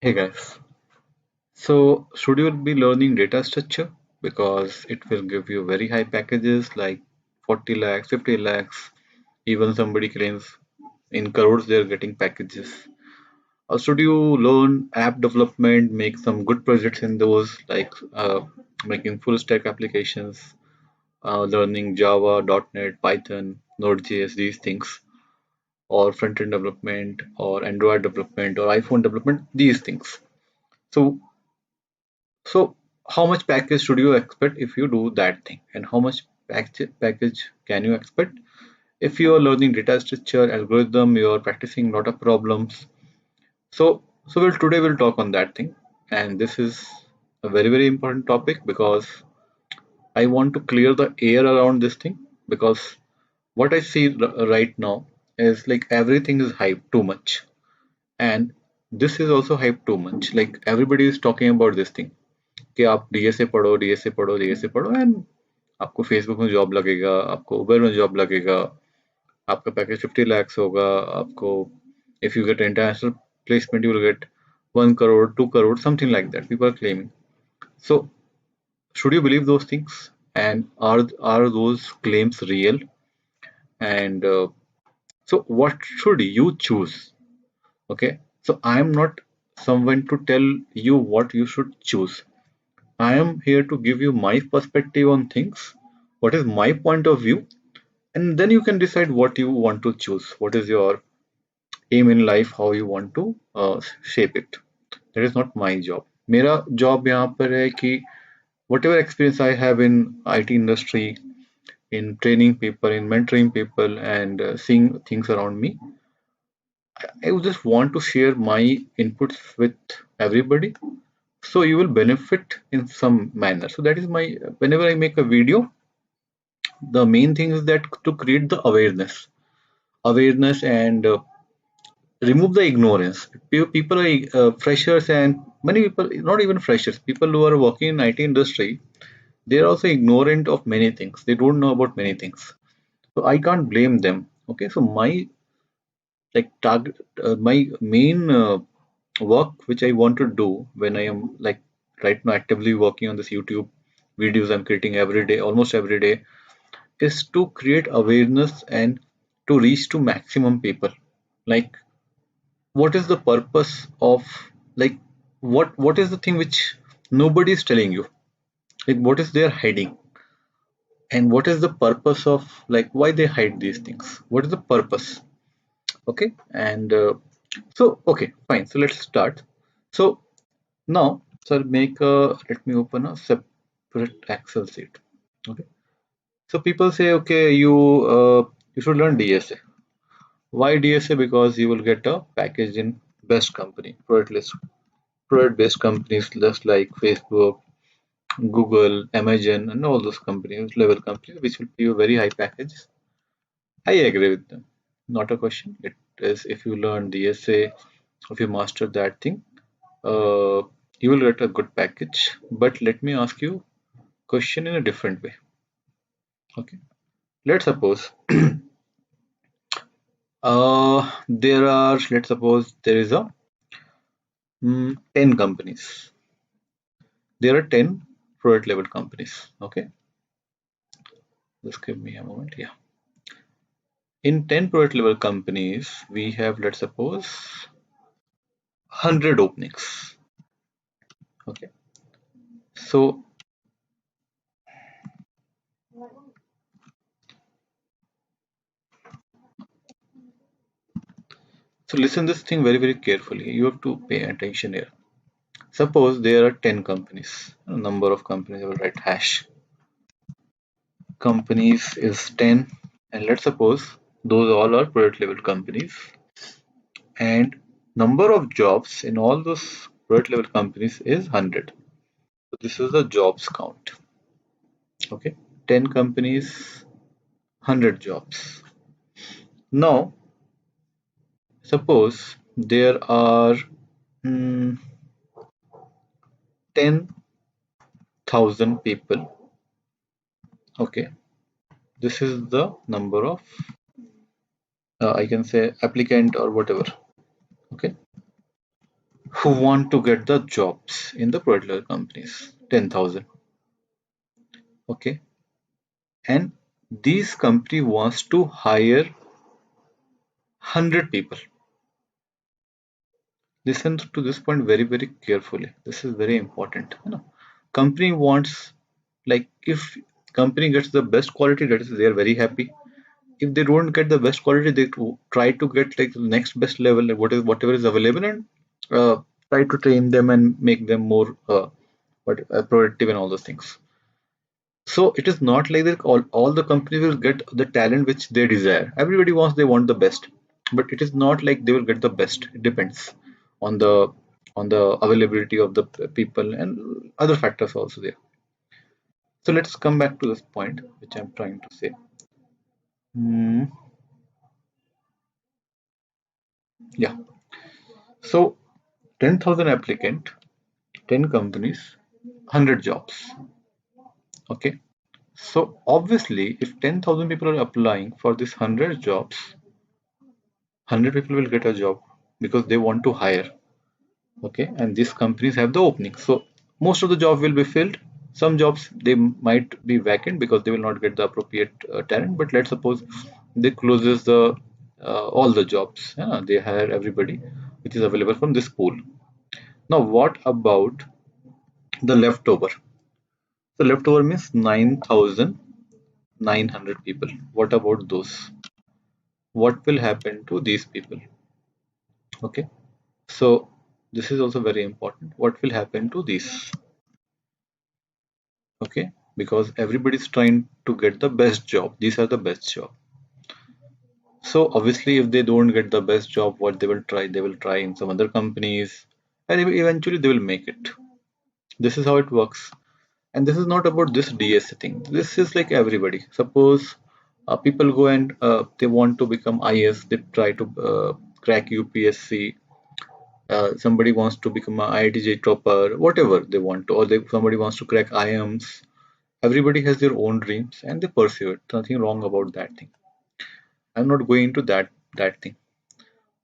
Hey guys, so should you be learning data structure because it will give you very high packages like 40 lakhs, 50 lakhs, even somebody claims in crores they're getting packages. Or should you learn app development, make some good projects in those like making full stack applications, learning Java, .NET, Python, Node.js, these things, or front-end development, or Android development, or iPhone development, these things. So So how much package should you expect if you do that thing? And how much package can you expect if you are learning data structure, algorithm, you are practicing lot of problems. So today we'll talk on that thing. And this is a very important topic because I want to clear the air around this thing because what I see right now is like everything is hyped too much. And this is also hyped too much. Like everybody is talking about this thing कि आप DSA पढ़ो DSA पढ़ो DSA पढ़ो and आपको Facebook में job लगेगा, आपको उबर में जॉब लगेगा, आपका पैकेज 50 lakhs होगा, आपको if you get international placement you will get 1 crore 2 crore something like that people are claiming. So should you believe those things, and are those claims real? And so what should you choose? Okay, so I am not someone to tell you what you should choose. I am here to give you my perspective on things, what is my point of view, and then you can decide what you want to choose. What is your aim in life, how you want to shape it. That is not my job. मेरा job यहाँ पर है कि whatever experience I have in IT industry, in training people, in mentoring people, and seeing things around me, I would just want to share my inputs with everybody so you will benefit in some manner. So that is my, whenever I make a video, the main thing is that to create the awareness and remove the ignorance. People are freshers, and many people, not even freshers, people who are working in IT industry, they are also ignorant of many things, they don't know about many things, so I can't blame them. Okay, so my like target, my main work which I want to do when I am like right now actively working on this YouTube videos I'm creating every day, almost every day, is to create awareness and to reach to maximum people. Like, what is the purpose of, like, what is the thing which nobody is telling you? Like, what is they're hiding? And what is the purpose of, like, why they hide these things? What is the purpose? Okay, and okay, fine. So let's start. So now, so I'll make a, let me open a separate Excel sheet. Okay. So people say, okay, you should learn DSA. Why DSA? Because you will get a package in best company, product based companies just like Facebook, Google, Amazon, and all those companies, level companies, which will pay you very high packages. I agree with them. Not a question. It is if you learn DSA, if you master that thing, uh, you will get a good package. But let me ask you question in a different way. Okay. Let's suppose let's suppose there is a 10 companies. There are 10 product level companies. Okay, just give me a moment. Yeah, in 10 product level companies, we have, let's suppose, 100 openings. Okay, so listen this thing very carefully. You have to pay attention here. Suppose there are 10 companies. A number of companies, I will write hash. Companies is 10, and let's suppose those all are product level companies, and number of jobs in all those product level companies is 100. So this is the jobs count. Okay, 10 companies, 100 jobs. Now suppose there are 10,000 people. Okay, this is the number of, I can say, applicant or whatever. Okay, who want to get the jobs in the particular companies. 10,000. Okay. And these company wants to hire 100 people. Listen to this point very, very carefully. This is very important. Company wants, like, if company gets the best quality, that is they are very happy. If they don't get the best quality, they try to get like the next best level, like whatever is available, and uh, try to train them and make them more productive and all those things. So it is not like that all the companies will get the talent which they desire. Everybody wants, they want the best, but it is not like they will get the best. It depends on the availability of the people and other factors also there. So let's come back to this point which I'm trying to say. Hmm, yeah. So 10,000 applicant, 10 companies, 100 jobs. Okay. So obviously, if 10,000 people are applying for this 100 jobs, 100 people will get a job because they want to hire. Okay. And these companies have the opening. So most of the job will be filled. Some jobs they might be vacant because they will not get the appropriate talent. But let's suppose they closes the all the jobs. Yeah, they hire everybody which is available from this pool. Now, what about the leftover? So leftover means 9,900 people. What about those? What will happen to these people? Okay. So this is also very important. What will happen to these? Okay. Because everybody is trying to get the best job. These are the best job. So obviously, if they don't get the best job, what they will try? They will try in some other companies, and eventually they will make it. This is how it works. And this is not about this DSA thing. This is like everybody. Suppose people go and they want to become IS, they try to crack UPSC. Somebody wants to become a IITJ topper, whatever they want to, or somebody wants to crack IMs. Everybody has their own dreams and they pursue it. Nothing wrong about that thing. I'm not going into that thing.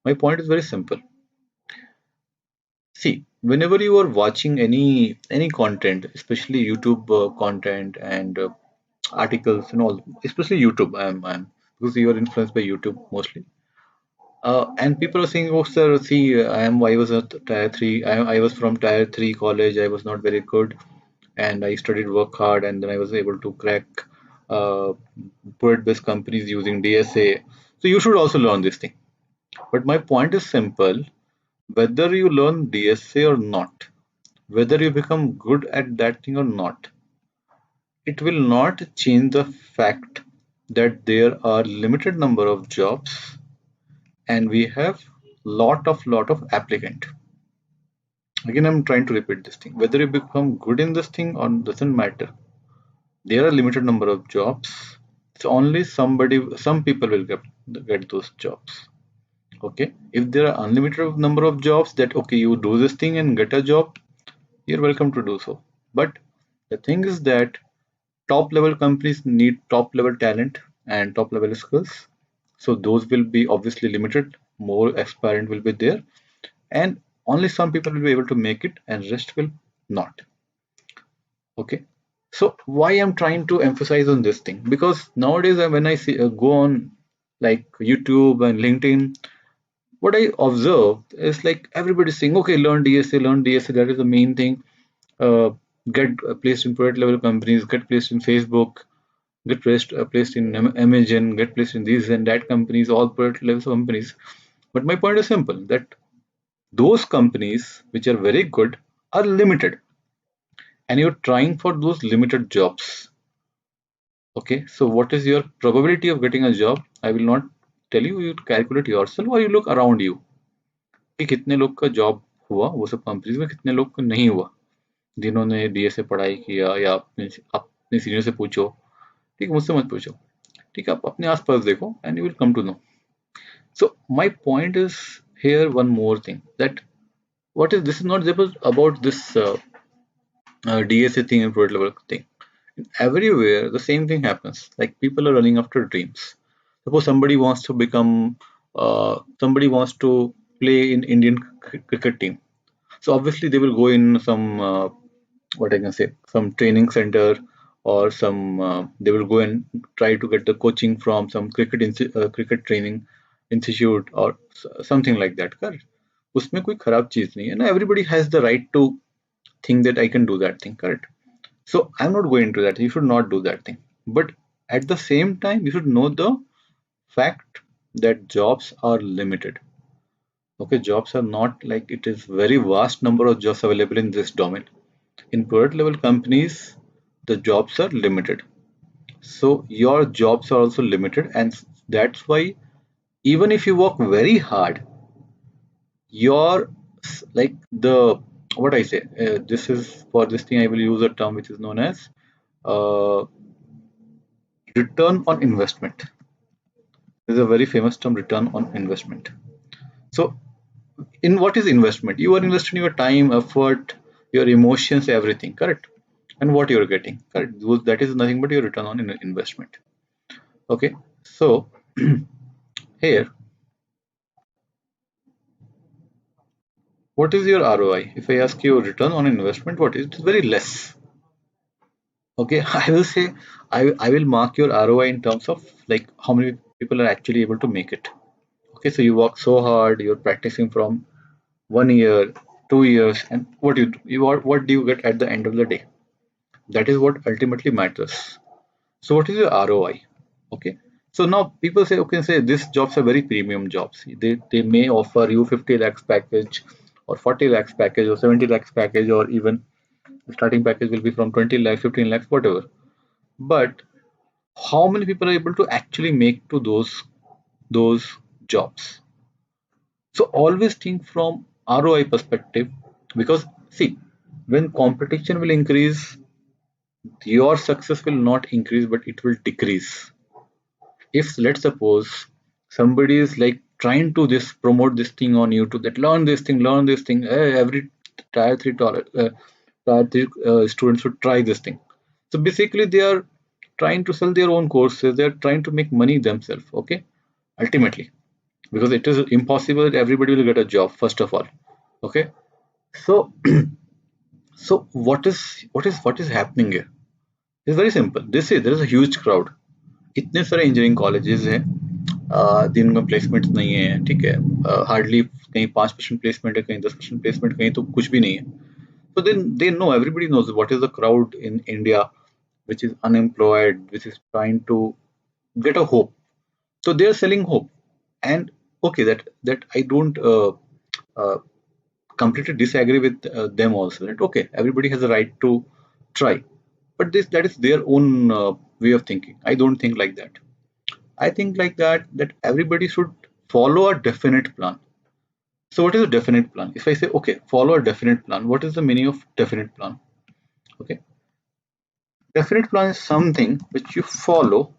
My point is very simple. See, whenever you are watching any content, especially YouTube content and articles and all, especially YouTube. I'm because you are influenced by YouTube mostly. And people are saying, "Oh, sir, see, I was at tier three. I was from tier three college. I was not very good, and I studied work hard, and then I was able to crack uh, product-based companies using DSA. So you should also learn this thing." But my point is simple: whether you learn DSA or not, whether you become good at that thing or not, it will not change the fact that there are limited number of jobs and we have lot of applicant. Again, I'm trying to repeat this thing. Whether you become good in this thing or doesn't matter. There are limited number of jobs. So only some people will get those jobs. Okay. If there are unlimited number of jobs that okay, you do this thing and get a job, you're welcome to do so. But the thing is that top level companies need top level talent and top level skills. So those will be obviously limited. More experiment will be there, and only some people will be able to make it, and rest will not. Okay. So why I'm trying to emphasize on this thing? Because nowadays when I see go on like YouTube and LinkedIn, what I observe is like everybody's saying, okay, learn DSA. That is the main thing. Uh, get placed in product level companies, get placed in Facebook, get placed in Amazon, get placed in these and that companies, all product level companies. But my point is simple that those companies which are very good are limited, and you're trying for those limited jobs. Okay, so what is your probability of getting a job? I will not tell you. You calculate yourself or you look around you कि कितने लोग का job हुआ वो सब companies में, कितने लोग को नहीं हुआ जिन्होंने डीएसए पढ़ाई किया, या अपने सीनियर से पूछो. ठीक है, मुझसे मत पूछो. ठीक है, आप अपने आसपास देखो and you will come to know. So my point is here one more thing that what is this is not just about this DSA thing and product level thing. Everywhere the same thing happens. Like people are running after dreams. Suppose somebody wants to become somebody wants to play in Indian cricket team. So obviously they will go in some what I can say, some training center, or some they will go and try to get the coaching from some cricket training institute or something like that. Correct. उसमें कोई खराब चीज नहीं है ना. Everybody has the right to think that I can do that thing. Correct. So I'm not going to that. You should not do that thing. But at the same time, you should know the fact that jobs are limited. Okay, jobs are not like it is very vast number of jobs available in this domain. In product level companies, the jobs are limited. So your jobs are also limited, and that's why even if you work very hard, your like the what I say, this is for this thing I will use a term which is known as uh, return on investment. There's a very famous term, return on investment. So in what is investment? You are investing your time, effort, your emotions, everything, correct? And what you're getting, correct? That is nothing but your return on investment. Okay, so here, what is your ROI? If I ask you return on investment, what is it? It's very less. Okay, I will say I will mark your ROI in terms of like how many people are actually able to make it. Okay, so you work so hard, you're practicing from 1 year, 2 years, and what you do, what do you get at the end of the day? That is what ultimately matters. So what is your ROI? Okay. So now people say, okay, say these jobs are very premium jobs. They may offer you 50 lakhs package or 40 lakhs package or 70 lakhs package, or even the starting package will be from 20 lakhs, 15 lakhs, whatever. But how many people are able to actually make to those jobs? So always think from ROI perspective, because see, when competition will increase, your success will not increase, but it will decrease. If let's suppose somebody is like trying to this promote this thing on YouTube, that learn this thing, every tier three students should try this thing. So basically, they are trying to sell their own courses. They are trying to make money themselves. Okay, ultimately, because it is impossible that everybody will get a job. First of all, okay. So so what is happening here? It's very simple. This is there is a huge crowd. इतने सारे engineering colleges हैं, जिनमें placements नहीं है, ठीक है, hardly कहीं 5% placement है, कहीं 10% प्लेसमेंट, कहीं तो कुछ भी नहीं है. So then they know, everybody knows what is the crowd in India which is unemployed, which is trying to get a hope. So they are selling hope. And okay, that I don't uh, completely disagree with them also. That okay, everybody has a right to try, but this that is their own way of thinking. I don't think like that. I think like that everybody should follow a definite plan. So what is a definite plan? If I say okay, follow a definite plan, what is the meaning of definite plan? Okay, definite plan is something which you follow,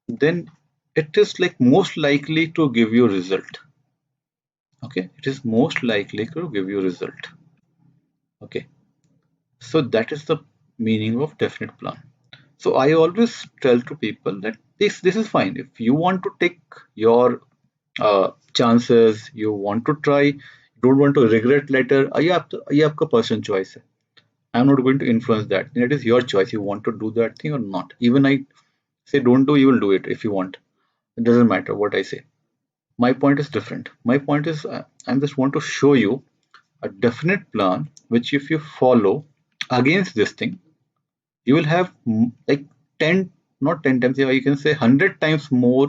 then it is like most likely to give you result. Okay, it is most likely to give you result. Okay, so that is the meaning of definite plan. So I always tell to people that this is fine. If you want to take your chances, you want to try, don't want to regret later, ये आपका personal choice है. I'm not going to influence that. It is your choice. You want to do that thing or not. Even I say don't do, you will do it if you want. It doesn't matter what I say. My point is different. My point is I just want to show you a definite plan which if you follow against this thing, you will have like 10, not 10 times, yeah, you can say 100 times more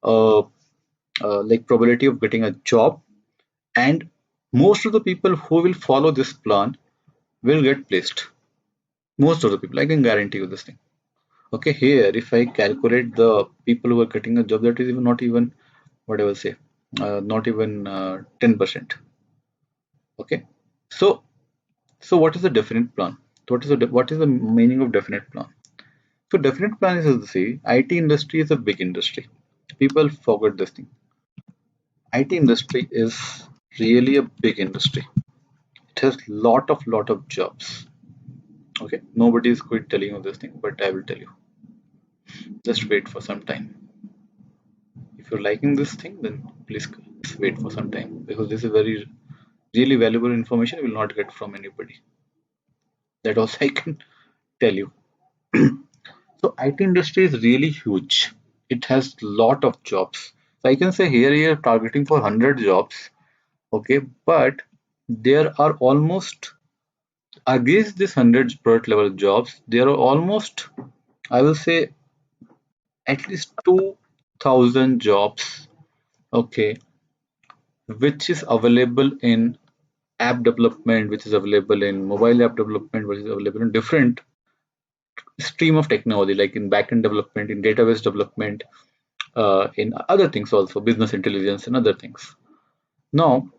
uh, like probability of getting a job, and most of the people who will follow this plan will get placed. Most of the people, I can guarantee you this thing. Okay, here if I calculate the people who are getting a job, that is even not even what I will say, not even 10%. Okay, so so what is the definite plan? What is the meaning of definite plan? So definite plan is to see IT industry is a big industry. People forget this thing. IT industry is really a big industry. It has lot of jobs. Okay, nobody is quite telling you this thing, but I will tell you. Just wait for some time. If you're liking this thing, then please wait for some time, because this is very really valuable information you will not get from anybody. That also I can tell you. So IT industry is really huge. It has lot of jobs. So I can say here you're targeting for 100 jobs, okay, but there are almost against this 100 product level jobs, there are almost, I will say, at least 2,000 jobs, okay, which is available in app development, which is available in mobile app development, which is available in different stream of technology, like in backend development, in database development, in other things also, business intelligence and other things. Now,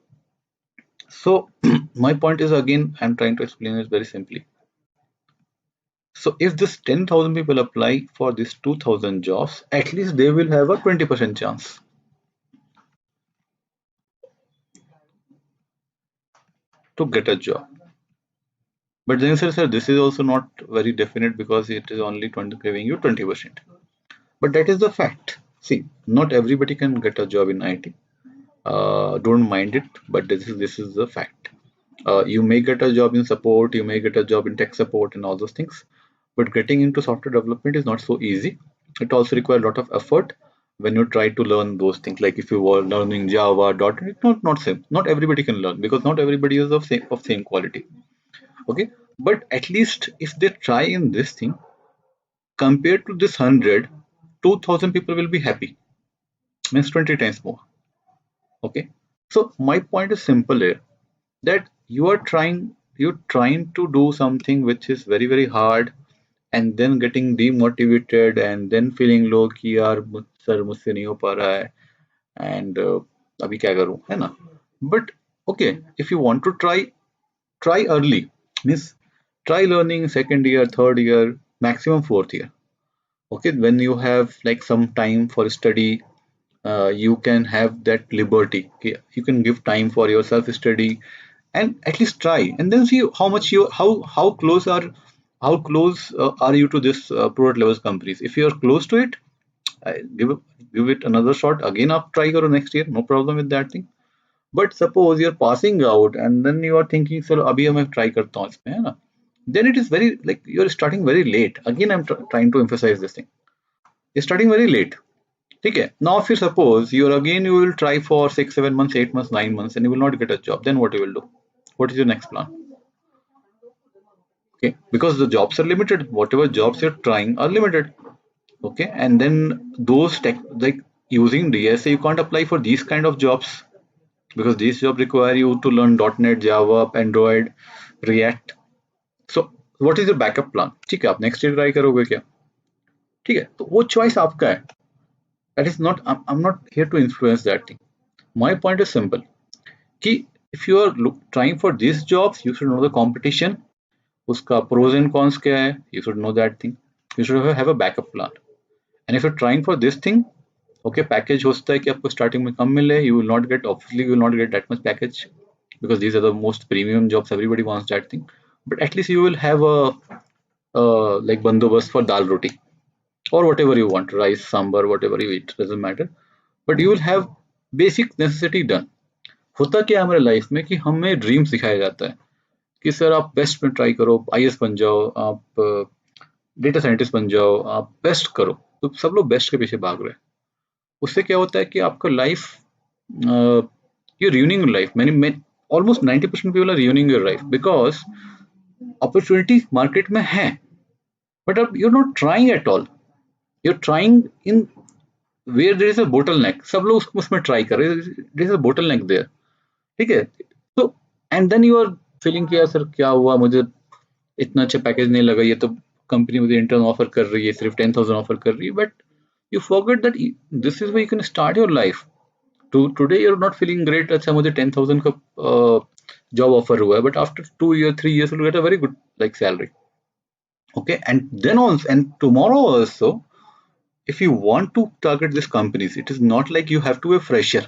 so my point is again, I'm trying to explain it very simply. So if this 10,000 people apply for this 2,000 jobs, at least they will have a 20% chance to get a job. But then sir, this is also not very definite because it is only 20, giving you 20%. But that is the fact. See, not everybody can get a job in IT. Don't mind it, but this is the fact. You may get a job in support, you may get a job in tech support and all those things, but getting into software development is not so easy. It also requires a lot of effort when you try to learn those things. Like if you were learning Java, .NET, not same. Not everybody can learn because not everybody is of same quality. Okay, but at least if they try in this thing, compared to this 100, 2,000 people will be happy. Means 20 times more. Okay, so my point is simple here, that you're trying to do something which is very very hard, and then getting demotivated and then feeling low कि यार sir मुझसे नहीं हो पा रहा है and अभी क्या करूं, है ना? But okay, if you want to try early, means try learning second year, third year, maximum fourth year. Okay, when you have like some time for study, you can have that liberty. Okay? You can give time for your self study and at least try, and then see how much you how close are you to this product levels companies. If you are close to it, give it another shot again. Up try karo next year, no problem with that thing. But suppose you're passing out and then you are thinking चलो अभी मैं try करता हूँ इसमें, है ना? Then it is very like you're starting very late. Again, I'm trying to emphasize this thing. You're starting very late. ठीक है? Now if you suppose you will try for 6 7 months, 8 months, 9 months, and you will not get a job, then what you will do? What is your next plan? Okay, because the jobs are limited. Whatever jobs you're trying are limited. Okay, and then those tech, like using DSA, you can't apply for these kind of jobs because these jobs require you to learn .NET, Java, Android, React. So what is your backup plan? ठीक है, आप next year try करोगे क्या? ठीक है, तो वो choice आपका है. That is not, I'm not here to influence that thing. My point is simple. कि if you are trying for these jobs, you should know the competition. उसका pros and cons क्या है? You should know that thing. You should have a backup plan. And if you're trying for this thing, okay, package हो सकता है कि आपको starting में कम मिले. You will not get, obviously you will not get that much package because these are the most premium jobs. Everybody wants that thing. But at least you will have a like bandobast for dal roti or whatever you want, rice, sambar, whatever you eat, doesn't matter. But you will have basic necessity done. होता क्या है हमारे life में कि हमें dream सिखाया जाता है कि सर आप बेस्ट में ट्राई करो, आईएएस बन जाओ, आप डेटा साइंटिस्ट बन जाओ, आप बेस्ट करो. तो सब लोग बेस्ट के पीछे भाग रहे हैं. उससे क्या होता है कि आपका life, you ruining your life. Many almost 90% people are ruining your life because opportunity market में है, बट अब you not trying at all. You trying in where there is a bottleneck. सब लोग उसमें ट्राई कर रहे हैं, there is a bottleneck there. ठीक है, तो and then you are feeling कि यार सर क्या हुआ, मुझे इतना अच्छा पैकेज नहीं लगा, ये तो कंपनी मुझे इंटर्न ऑफर कर रही है, सिर्फ 10,000 ऑफर कर रही है. But you forget that this is way you can start your life. Today you are not feeling great, अच्छा मुझे 10,000 का जॉब ऑफर हुआ है, but after 2 year 3 years you'll get a very good like salary. Okay, and then also, and tomorrow also, if you want to target these companies, it is not like you have to be a fresher.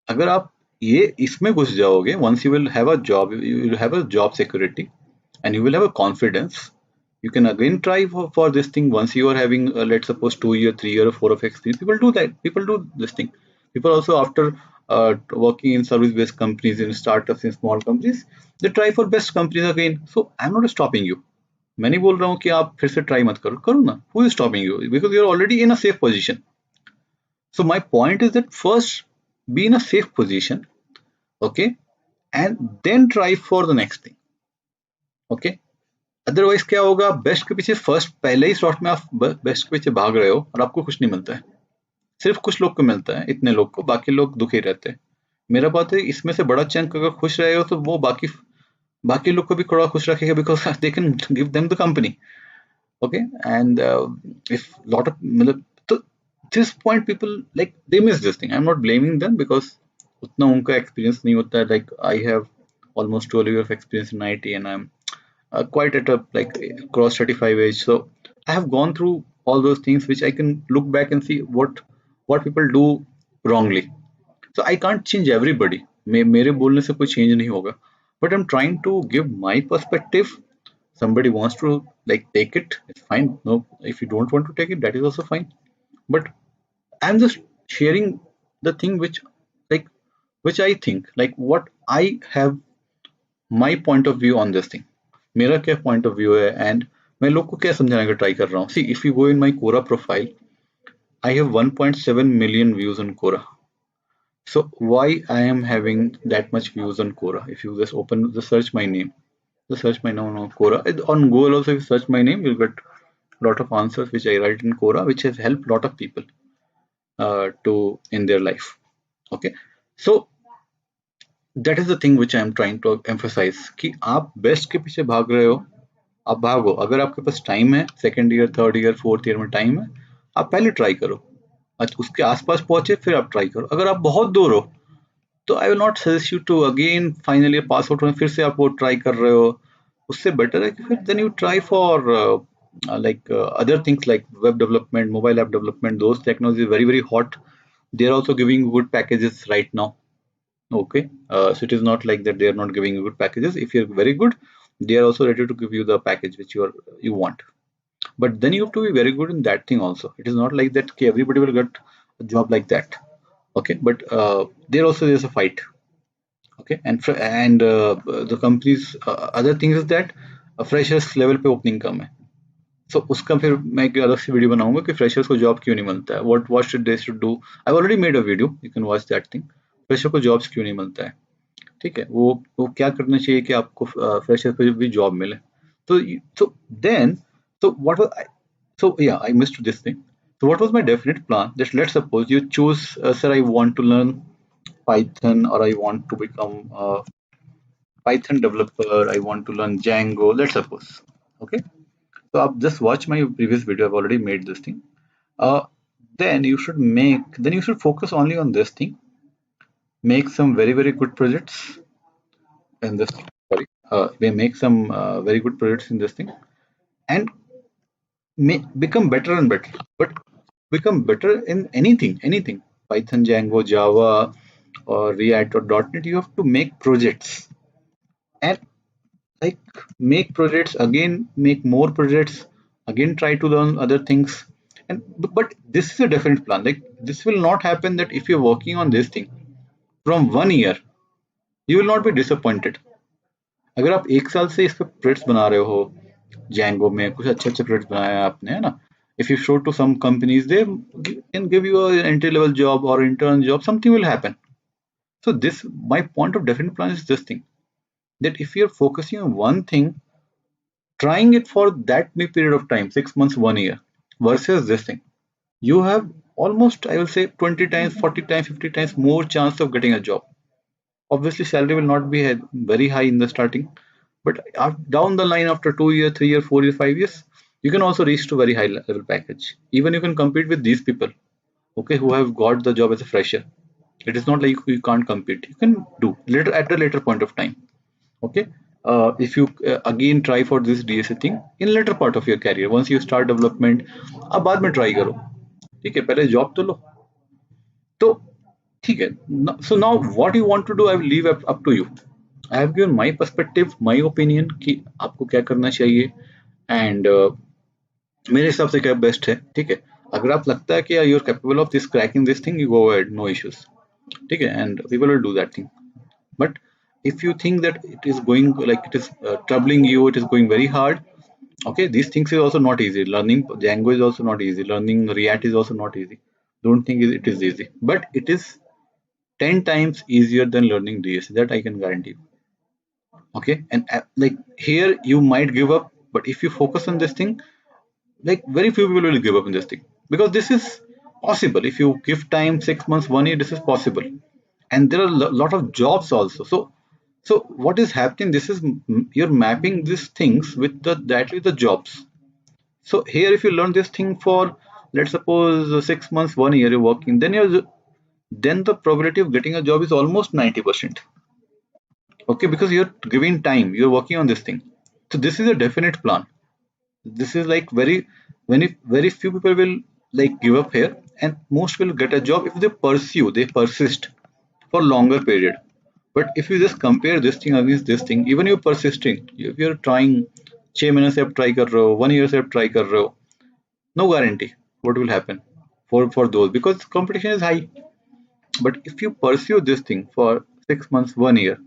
अगर आप ये इसमें घुस जाओगे, once you will have a job, you will have a job security and you will have a confidence, you can again try for this thing. Once you are having let's suppose 2 year 3 year or 4 of experience, people do that, people do this thing. People also after working in service-based companies, in startups, in small companies, they try for best companies again. So I'm not stopping you. मैं नहीं बोल रहा हूँ कि आप फिर से try मत करो, करो ना. Who is stopping you? Because you're already in a safe position. So my point is that first be in a safe position, okay, and then try for the next thing, okay. Otherwise क्या होगा, best के पीछे first पहले ही shot में आप best के पीछे भाग रहे हो और आपको कुछ नहीं मिलता है. सिर्फ कुछ लोग को मिलता है, इतने लोग को, बाकी लोग दुखी रहते हैं. मेरा बात है इसमें से बड़ा चंक अगर खुश रहेगा तो वो बाकी बाकी लोग को भी थोड़ा खुश रखेगा, because they can give them the company, okay. And if lot of मतलब तो this point people like they miss this thing. I am not blaming them because उतना उनका एक्सपीरियंस नहीं होता है. Like I have almost 12 years of experience in IT, and I'm quite at a like cross 35 age. So I have gone through all those things which I can look back and see what people do wrongly. So I can't change everybody. मेरे बोलने से कोई change नहीं होगा. But I'm trying to give my perspective. Somebody wants to like take it, it's fine. No, if you don't want to take it, that is also fine. But I'm just sharing the thing like which I think like what I have my point of view on this thing. मेरा क्या point of view है and मैं लोग को क्या समझाने का try कर रहा हूँ. See, if you go in my Quora profile, I have 1.7 million views on Quora. So why I am having that much views on Quora? If you just open the search my name, just search my name on Quora. On Google also, if you search my name, you'll get a lot of answers which I write in Quora, which has helped a lot of people to in their life. Okay, so that is the thing which I am trying to emphasize कि आप best के पीछे भाग रहे हो, आप भागो. अगर आपके पास टाइम है, second year, third year, fourth year में टाइम है, आप पहले ट्राई करो. अच्छा, उसके आसपास पहुंचे फिर आप ट्राई करो. अगर आप बहुत दूर हो तो I will not suggest you to again final year pass out होने फिर से आप वो ट्राई कर रहे हो. उससे बेटर है कि फिर then you try for like other things like web development, mobile app development. Those technologies are very very hot. They are also giving good packages right now. Okay, so it is not like that they are not giving you good packages. If you're very good, they are also ready to give you the package which you want. But then you have to be very good in that thing also. It is not like that okay, everybody will get a job like that. Okay, but there also is a fight. Okay, and the companies other thing is that freshers level पे opening कम है. So उसका फिर मैं एक अलग से video बनाऊंगा कि फ्रेशर्स को जॉब क्यों नहीं मिलता है. what should they should do. I've already made a video, you can watch that thing. Fresher को जॉब्स क्यों नहीं मिलता है, ठीक है. वो क्या करना चाहिए कि आपको फ्रेशर पे भी जॉब मिले. तो then so what was I, so yeah, I missed this thing. So what was my definite plan, that let's suppose you choose sir, I want to learn Python, or I want to become a Python developer, I want to learn Django, let's suppose. Okay, so I've just watched my previous video, I've already made this thing. uh, then you should focus only on this thing, make some very very good projects in this, sorry, they make some very good projects in this thing, and become better and better. But become better in anything, Python, Django, Java, or React, or .NET. You have to make projects, and like make projects again, make more projects again, try to learn other things. And but this is a different plan. Like this will not happen that if you're working on this thing from 1 year, you will not be disappointed. अगर आप एक साल से इस पे projects बना रहे हो, Django में कुछ अच्छे अच्छे प्रोजेक्ट्स बनाए हैं आपने, है ना. If you show to some companies, they can give you an entry level job or intern job, something will happen. So this, my point of definite plan is this thing, that if you're focusing on one thing, trying it for that big period of time, 6 months, 1 year, versus this thing, you have almost, I will say, 20 times, 40 times, 50 times more chance of getting a job. Obviously salary will not be very high in the starting, but down the line, after 2 years, 3 years, 4 years, 5 years, you can also reach to very high level package. Even you can compete with these people, okay, who have got the job as a fresher. It is not like you can't compete, you can do later at a later point of time. Okay, if you again try for this DSA thing in later part of your career, once you start development, अब बाद में try करो, ठीक है, पहले job तो लो. तो ठीक है. So now what you want to do, I will leave up to you. I have given my perspective, my opinion कि आपको क्या करना चाहिए, and मेरे हिसाब से क्या बेस्ट है, ठीक है. अगर आप लगता है कि you're capable of this cracking this thing, you go ahead, no issues. ठीक है, and people will do that thing. But if you think that it is going like it is troubling you, it is going very hard. Okay, these things is also not easy. Learning Django is also not easy. Learning React is also not easy. Don't think it is easy, but it is 10 times easier than learning DSA. That I can guarantee. Okay, and like here you might give up, but if you focus on this thing, like very few people will give up in this thing because this is possible. If you give time, 6 months, 1 year, this is possible, and there are a lot of jobs also. So what is happening? This is you're mapping these things with the jobs. So here, if you learn this thing for, let's suppose, 6 months, 1 year, you're working, then the probability of getting a job is almost 90%. Okay, because you're giving time, you're working on this thing. So this is a definite plan. This is like very few people will like give up here, and most will get a job if they pursue, they persist for longer period. But if you just compare this thing against this thing, even you persisting, if you're trying 6 महीने से आप try कर रहे हो, 1 year से आप try कर रहे हो, no guarantee what will happen for those, because competition is high. But if you pursue this thing for 6 months, 1 year,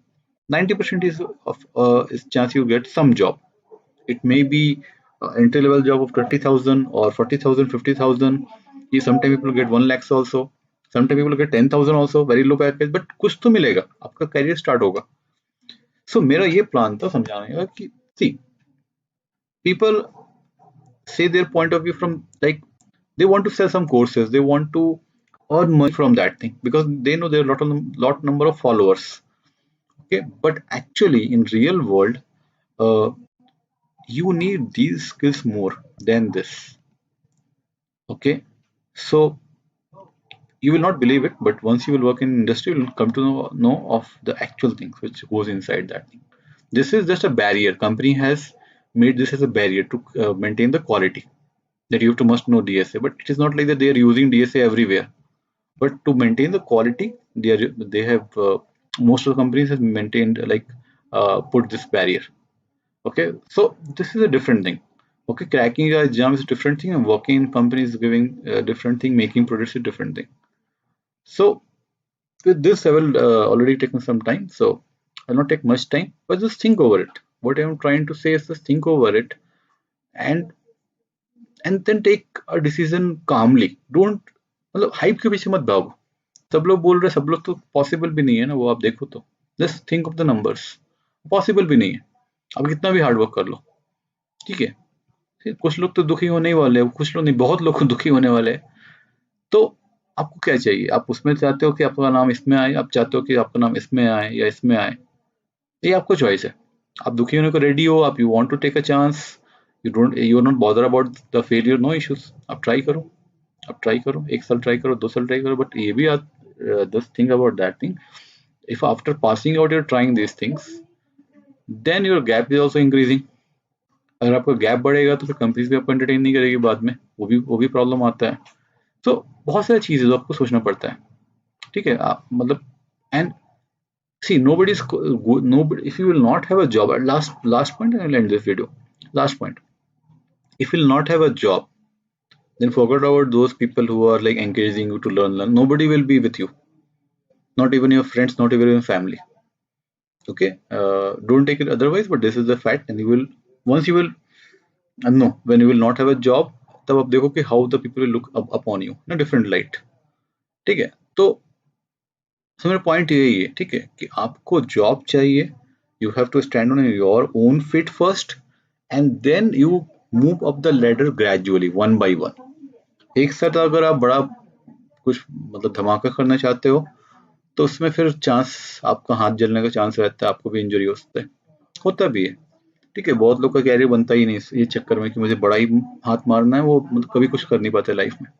90% is chance you get some job. It may be entry level job of 20,000 or 40,000, 50,000. Sometimes people get 1 lakhs also. Sometimes people get 10,000 also, very low package. But कुछ तो मिलेगा, आपका career start होगा. So मेरा ये plan था समझाने का कि see, people say their point of view from like they want to sell some courses, they want to earn money from that thing because they know there are lot number of followers. Okay, but actually in real world, uh, you need these skills more than this. Okay, so you will not believe it, but once you will work in industry, you will come to know of the actual things which goes inside that thing. This is just a barrier. Company has made this as a barrier to maintain the quality, that you have to must know DSA. But it is not like that they are using DSA everywhere. But to maintain the quality, they have most of the companies have maintained like put this barrier. Okay, so this is a different thing. Okay, cracking a exam is a different thing, and working in companies giving a different thing, making products is a different thing. So with this, I will already taken some time, so I'll not take much time, but just think over it. What I'm trying to say is just think over it, and then take a decision calmly. Don't मतलब hype के पीछे मत भागो. सब लोग बोल रहे, सब लोग तो पॉसिबल भी नहीं है ना, वो आप देखो तो just think of the numbers. Possible भी नहीं है, आप कितना भी हार्ड वर्क कर लो. ठीक है, फिर कुछ लोग तो दुखी होने ही वाले हैं, कुछ लोग नहीं, बहुत लोग दुखी होने वाले हैं. तो आपको क्या चाहिए? आप उसमें चाहते हो कि आपका नाम इसमें आए, आप चाहते हो कि आपका नाम इसमें आए या इसमें आए, ये आपको चॉइस है. आप दुखी होने को रेडी हो, आप you want to take a chance, you are not bother about the failure, no issues. आप ट्राई करो, आप ट्राई करो, 1 साल ट्राई करो, 2 साल ट्राई करो. बट ये भी आप just think about that thing, if after passing out you're trying these things, then your gap is also increasing. अगर आपका गैप बढ़ेगा तो फिर कंपनीज भी आपको एंटरटेन नहीं करेगी बाद में, वो भी प्रॉब्लम आता है. तो बहुत सारी चीजें जो आपको सोचना पड़ता है. ठीक है, आप मतलब and see nobody's nobody, if you will not have a job at last point, and I'll end this video. Last point, if you will not have a job, then forget about those people who are like encouraging you to learn. Nobody will be with you, not even your friends, not even your family. Okay, don't take it otherwise, but this is the fact. And you will, once you will no, when you will not have a job, तब आप देखो कि how the people will look upon you in a different light. ठीक है, तो मेरा point यही है, ठीक है, कि आपको जॉब चाहिए, you have to stand on your own feet first, and then you move up the ladder gradually, one by one. एक साथ अगर आप बड़ा कुछ मतलब धमाका करना चाहते हो, तो उसमें फिर चांस, आपका हाथ जलने का चांस रहता है, आपको भी इंजरी हो सकता है, होता भी है. ठीक है, बहुत लोग का कैरियर बनता ही नहीं ये चक्कर में कि मुझे बड़ा ही हाथ मारना है, वो मतलब कभी कुछ कर नहीं पाते लाइफ में.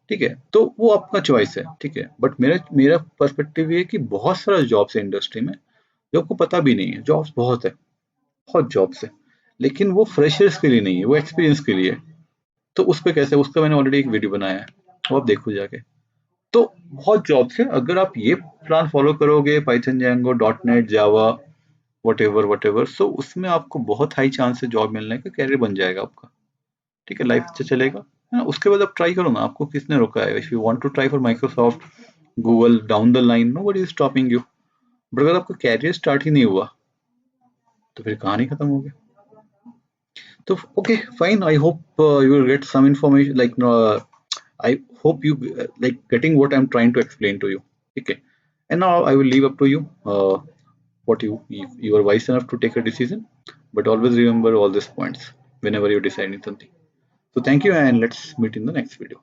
ठीक है, तो वो आपका चॉइस है. ठीक है, बट मेरा मेरा पर्सपेक्टिव ये है कि बहुत सारा जॉब्स है इंडस्ट्री में जो आपको पता भी नहीं है. जॉब्स बहुत है, बहुत जॉब्स है, लेकिन वो फ्रेशर्स के लिए नहीं है, वो एक्सपीरियंस के लिए है. तो उस पर कैसे, उसका मैंने ऑलरेडी एक वीडियो बनाया है, वो आप देखो जाके. तो बहुत जॉब्स है, अगर आप ये प्लान फॉलो करोगे, Python, Django, dot net, Java, whatever, so उसमें आपको बहुत हाई चांस है जॉब मिलने का, कैरियर बन जाएगा आपका. ठीक है, लाइफ अच्छा चलेगा, है ना. उसके बाद आप ट्राई करो ना, आपको किसने रोका है? If you want to try for Microsoft, Google down the line, nobody is stopping you. But अगर आपका कैरियर स्टार्ट ही नहीं हुआ तो फिर कहानी खत्म हो गई। तो okay fine, I hope you will get some information, like I hope you like getting what I'm trying to explain to you. Okay, and now I will leave up to you. What you, if you are wise enough to take a decision, but always remember all these points whenever you're deciding something. So thank you, and let's meet in the next video.